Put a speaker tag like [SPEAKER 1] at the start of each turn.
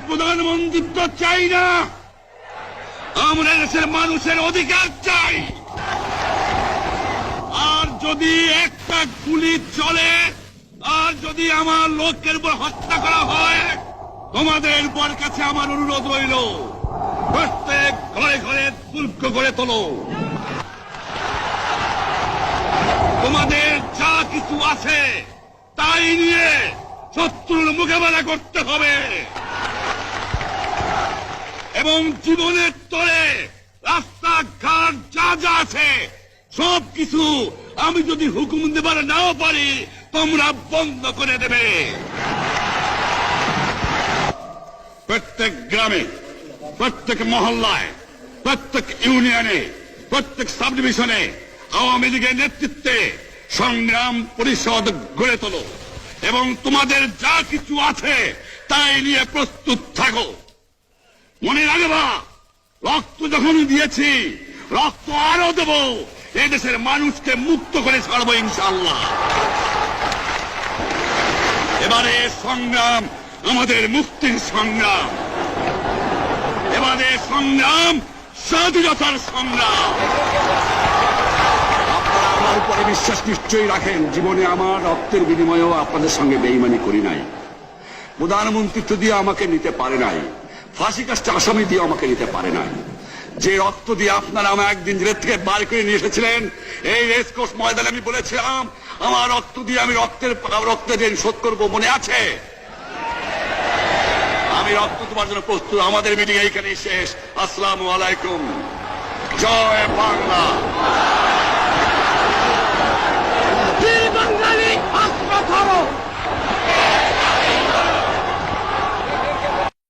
[SPEAKER 1] প্রধানমন্ত্রী চাই না, আমরা দেশের মানুষের অধিকার চাই। আর যদি একটা গুলি চলে, আর যদি আমার লোকের উপর হত্যা করা হয়, তোমাদের উপর কাছে আমার অনুরোধ রইল, প্রত্যেক ঘরে ঘরে দুর্গ গড়ে তোলো। তোমাদের যা কিছু আছে তাই নিয়ে শত্রুর মোকাবেলা করতে হবে, এবং জীবনের তরে রাস্তাঘাট যা যা আছে সবকিছু আমি যদি হুকুম দেবার নাও পারি, তোমরা বন্ধ করে দেবে। প্রত্যেক গ্রামে, প্রত্যেক মহল্লায়, প্রত্যেক ইউনিয়নে, প্রত্যেক সাব ডিভিশনে আওয়ামী লীগের নেতৃত্বে সংগ্রাম পরিষদ গড়ে তোলো, এবং তোমাদের যা কিছু আছে তাই নিয়ে প্রস্তুত থাকো। মনে রাখবা, রক্ত যখন দিয়েছি, রক্ত আরো দেব, এদেশের মানুষকে মুক্ত করে ছাড়বো ইনশাআল্লাহ। এবারে সংগ্রাম আমাদের মুক্তির সংগ্রাম, এবারে সংগ্রাম স্বাধীনতার সংগ্রাম।
[SPEAKER 2] আপনারা আমার উপরে বিশ্বাস নিশ্চয়ই রাখেন। জীবনে আমার রক্তের বিনিময়েও আপনাদের সঙ্গে বেইমানি করি নাই। প্রধানমন্ত্রিত্ব দিয়ে আমাকে নিতে পারে নাই, ফাঁসি কাস্টে আসামি দিয়ে আমাকে নিতে পারে নাই। যে রক্ত দিয়ে আপনারা আমার একদিন জেলের থেকে বার করে নিয়ে এসেছিলেন, এই রেসকোর্স ময়দানে আমি বলেছিলাম আমার রক্ত দিয়ে আমি রক্তের ঋণ শোধ করবো, মনে আছে? আমি রক্ত তোমার জন্য প্রস্তুত। আমাদের মিটিং এইখানেই শেষ। আসসালামু আলাইকুম। জয় বাংলা।